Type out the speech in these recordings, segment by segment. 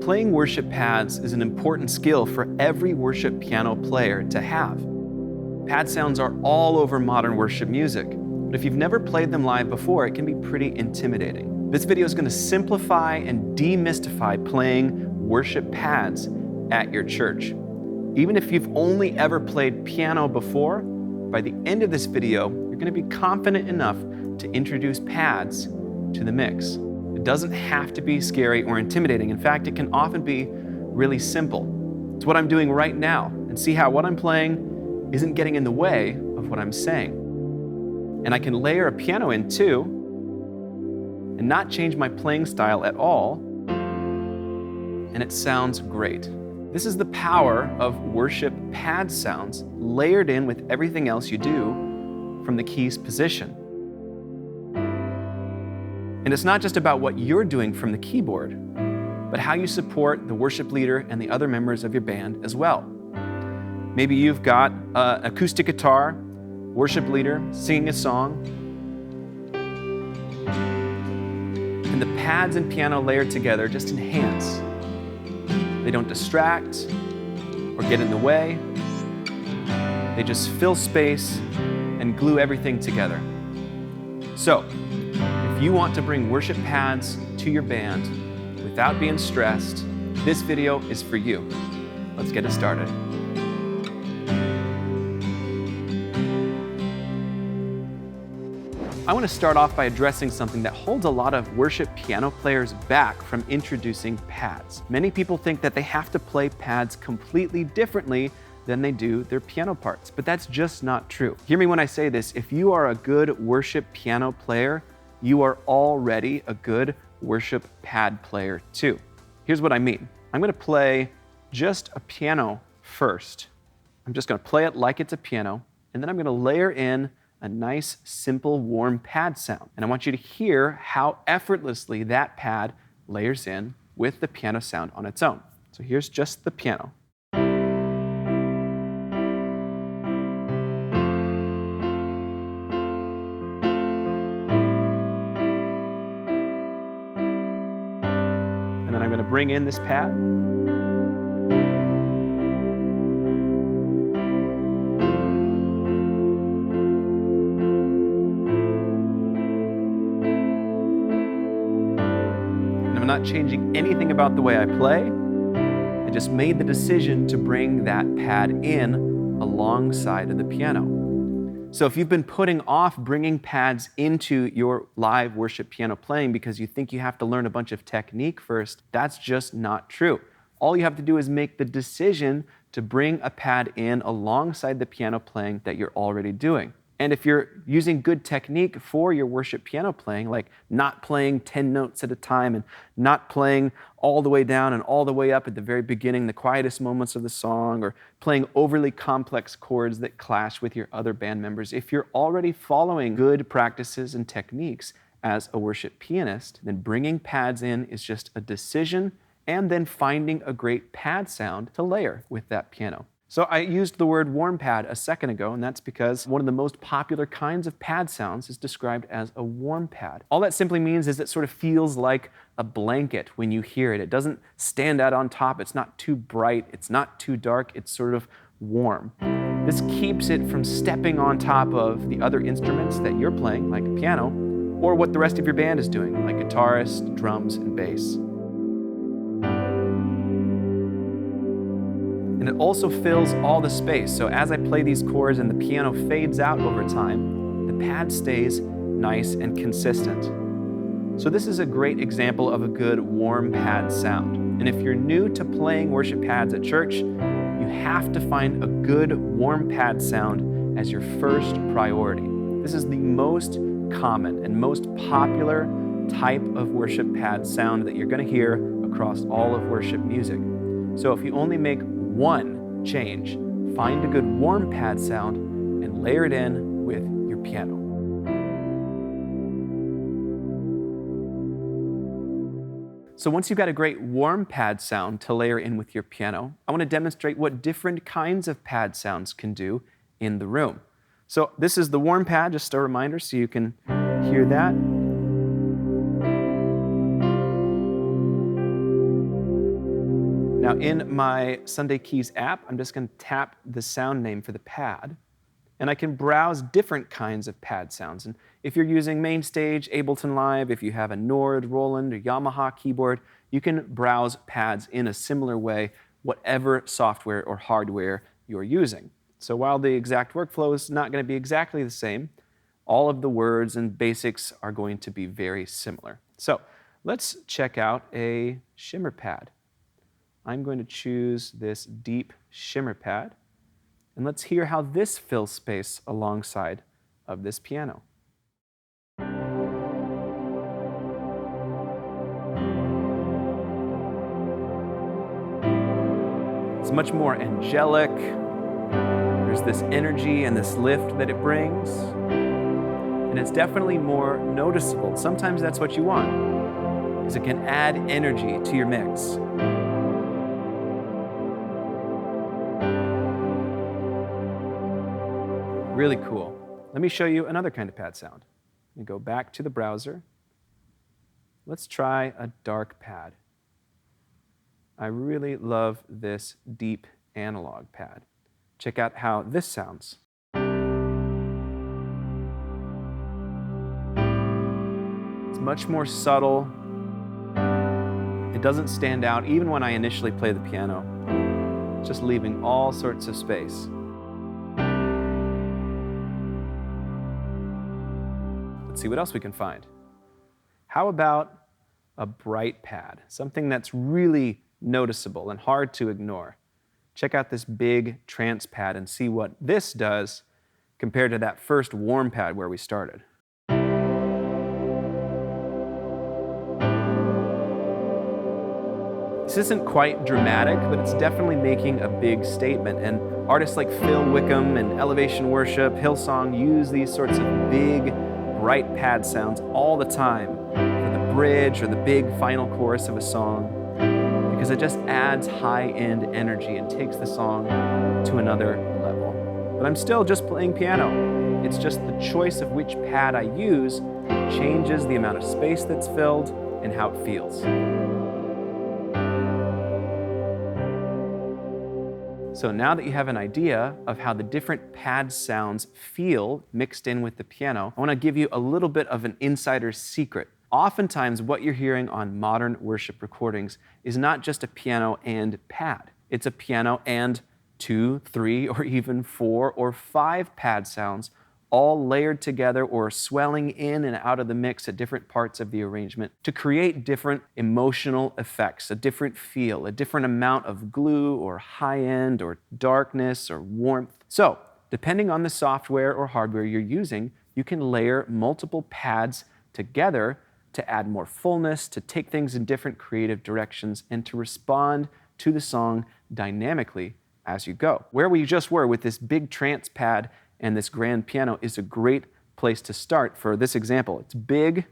Playing worship pads is an important skill for every worship piano player to have. Pad sounds are all over modern worship music, but if you've never played them live before, it can be pretty intimidating. This video is going to simplify and demystify playing worship pads at your church. Even if you've only ever played piano before, by the end of this video, you're going to be confident enough to introduce pads to the mix. It doesn't have to be scary or intimidating. In fact, it can often be really simple. It's what I'm doing right now, and see how what I'm playing isn't getting in the way of what I'm saying. And I can layer a piano in too, and not change my playing style at all, and it sounds great. This is the power of worship pad sounds layered in with everything else you do from the keys position. And it's not just about what you're doing from the keyboard, but how you support the worship leader and the other members of your band as well. Maybe you've got an acoustic guitar, worship leader singing a song, and the pads and piano layered together just enhance. They don't distract or get in the way. They just fill space and glue everything together. So, if you want to bring worship pads to your band without being stressed, this video is for you. Let's get it started. I want to start off by addressing something that holds a lot of worship piano players back from introducing pads. Many people think that they have to play pads completely differently than they do their piano parts, but that's just not true. Hear me when I say this. If you are a good worship piano player, you are already a good worship pad player too. Here's what I mean. I'm going to play just a piano first. I'm just going to play it like it's a piano, and then I'm going to layer in a nice, simple, warm pad sound. And I want you to hear how effortlessly that pad layers in with the piano sound on its own. So here's just the piano. And then I'm going to bring in this pad. I'm not changing anything about the way I play. I just made the decision to bring that pad in alongside of the piano. So if you've been putting off bringing pads into your live worship piano playing because you think you have to learn a bunch of technique first, that's just not true. All you have to do is make the decision to bring a pad in alongside the piano playing that you're already doing. And if you're using good technique for your worship piano playing, like not playing 10 notes at a time and not playing all the way down and all the way up at the very beginning, the quietest moments of the song, or playing overly complex chords that clash with your other band members, if you're already following good practices and techniques as a worship pianist, then bringing pads in is just a decision, and then finding a great pad sound to layer with that piano. So I used the word warm pad a second ago, and that's because one of the most popular kinds of pad sounds is described as a warm pad. All that simply means is it sort of feels like a blanket when you hear it. It doesn't stand out on top. It's not too bright. It's not too dark. It's sort of warm. This keeps it from stepping on top of the other instruments that you're playing, like a piano, or what the rest of your band is doing, like guitarists, drums, and bass. And it also fills all the space. So as I play these chords and the piano fades out over time, the pad stays nice and consistent. So this is a great example of a good warm pad sound. And if you're new to playing worship pads at church, you have to find a good warm pad sound as your first priority. This is the most common and most popular type of worship pad sound that you're going to hear across all of worship music. So if you only make one change, find a good warm pad sound and layer it in with your piano. So once you've got a great warm pad sound to layer in with your piano, I want to demonstrate what different kinds of pad sounds can do in the room. So this is the warm pad, just a reminder so you can hear that. Now in my Sunday Keys app, I'm just going to tap the sound name for the pad, and I can browse different kinds of pad sounds. And if you're using MainStage, Ableton Live, if you have a Nord, Roland, or Yamaha keyboard, you can browse pads in a similar way, whatever software or hardware you're using. So while the exact workflow is not going to be exactly the same, all of the words and basics are going to be very similar. So let's check out a Shimmer Pad. I'm going to choose this deep Shimmer Pad, and let's hear how this fills space alongside of this piano. It's much more angelic. There's this energy and this lift that it brings, and it's definitely more noticeable. Sometimes that's what you want, is it can add energy to your mix. Really cool. Let me show you another kind of pad sound. Let me go back to the browser. Let's try a dark pad. I really love this deep analog pad. Check out how this sounds. It's much more subtle. It doesn't stand out even when I initially play the piano. It's just leaving all sorts of space. Let's see what else we can find. How about a bright pad? Something that's really noticeable and hard to ignore. Check out this big trance pad and see what this does compared to that first warm pad where we started. This isn't quite dramatic, but it's definitely making a big statement. And artists like Phil Wickham and Elevation Worship, Hillsong use these sorts of big, bright pad sounds all the time for the bridge or the big final chorus of a song, because it just adds high-end energy and takes the song to another level. But I'm still just playing piano. It's just the choice of which pad I use changes the amount of space that's filled and how it feels. So now that you have an idea of how the different pad sounds feel mixed in with the piano, I want to give you a little bit of an insider's secret. Oftentimes, what you're hearing on modern worship recordings is not just a piano and pad. It's a piano and 2, 3, or even 4 or 5 pad sounds, all layered together or swelling in and out of the mix at different parts of the arrangement to create different emotional effects, a different feel, a different amount of glue or high end or darkness or warmth. So, depending on the software or hardware you're using, you can layer multiple pads together to add more fullness, to take things in different creative directions, and to respond to the song dynamically as you go. Where we just were with this big trance pad and this grand piano is a great place to start for this example. It's big,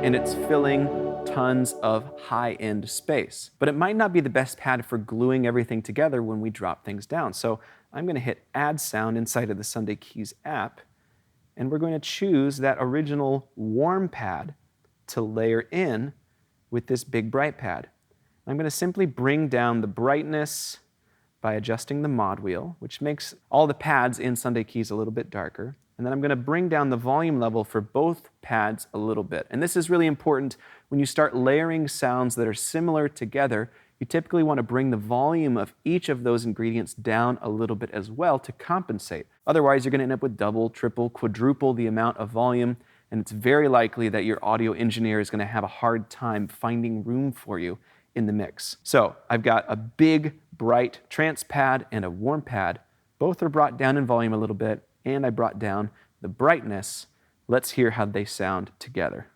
and it's filling tons of high-end space. But it might not be the best pad for gluing everything together when we drop things down. So I'm going to hit Add Sound inside of the Sunday Keys app, and we're going to choose that original warm pad to layer in with this big bright pad. I'm going to simply bring down the brightness by adjusting the mod wheel, which makes all the pads in Sunday Keys a little bit darker. And then I'm going to bring down the volume level for both pads a little bit. And this is really important when you start layering sounds that are similar together. You typically want to bring the volume of each of those ingredients down a little bit as well to compensate. Otherwise, you're going to end up with double, triple, quadruple the amount of volume, and it's very likely that your audio engineer is going to have a hard time finding room for you in the mix. So I've got a big, bright trance pad and a warm pad. Both are brought down in volume a little bit, and I brought down the brightness. Let's hear how they sound together.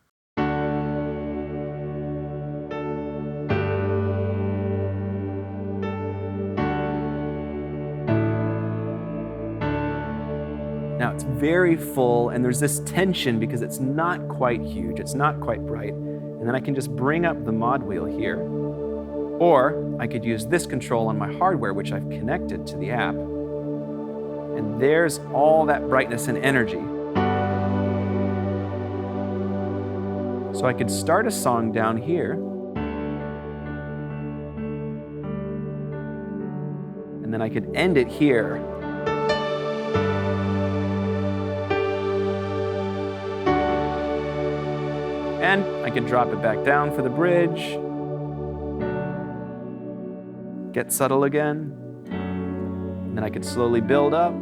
Now it's very full, and there's this tension because it's not quite huge, it's not quite bright. And then I can just bring up the mod wheel here. Or I could use this control on my hardware, which I've connected to the app. And there's all that brightness and energy. So I could start a song down here, and then I could end it here. And I could drop it back down for the bridge, get subtle again, and then I could slowly build up.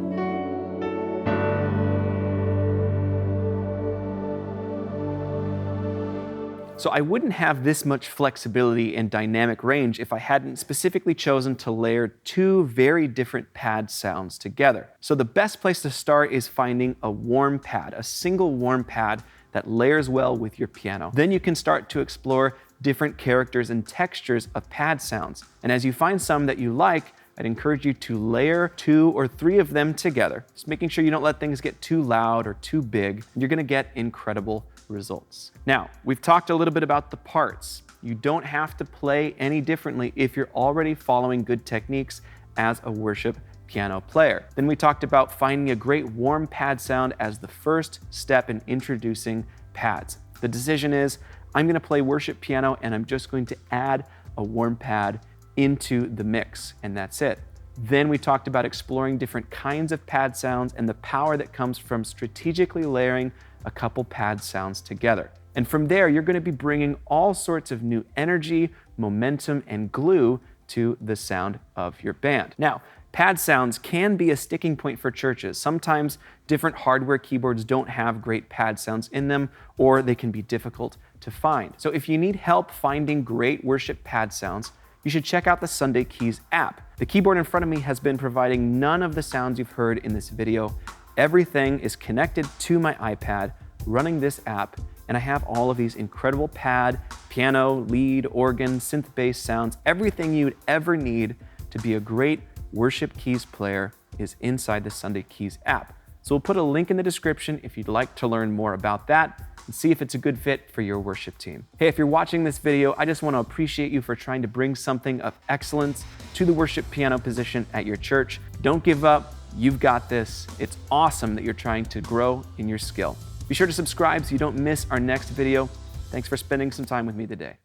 So I wouldn't have this much flexibility and dynamic range if I hadn't specifically chosen to layer two very different pad sounds together. So the best place to start is finding a warm pad, a single warm pad that layers well with your piano. Then you can start to explore different characters and textures of pad sounds. And as you find some that you like, I'd encourage you to layer 2 or 3 of them together, just making sure you don't let things get too loud or too big, and you're gonna get incredible results. Now, we've talked a little bit about the parts. You don't have to play any differently if you're already following good techniques as a worship piano player. Then we talked about finding a great warm pad sound as the first step in introducing pads. The decision is, I'm gonna play worship piano and I'm just going to add a warm pad into the mix, and that's it. Then we talked about exploring different kinds of pad sounds and the power that comes from strategically layering a couple pad sounds together. And from there, you're gonna be bringing all sorts of new energy, momentum, and glue to the sound of your band. Now, pad sounds can be a sticking point for churches. Sometimes different hardware keyboards don't have great pad sounds in them, or they can be difficult to find. So if you need help finding great worship pad sounds, you should check out the Sunday Keys app. The keyboard in front of me has been providing none of the sounds you've heard in this video. Everything is connected to my iPad, running this app, and I have all of these incredible pad, piano, lead, organ, synth bass sounds. Everything you'd ever need to be a great worship keys player is inside the Sunday Keys app. So we'll put a link in the description if you'd like to learn more about that and see if it's a good fit for your worship team. Hey, if you're watching this video, I just want to appreciate you for trying to bring something of excellence to the worship piano position at your church. Don't give up. You've got this. It's awesome that you're trying to grow in your skill. Be sure to subscribe so you don't miss our next video. Thanks for spending some time with me today.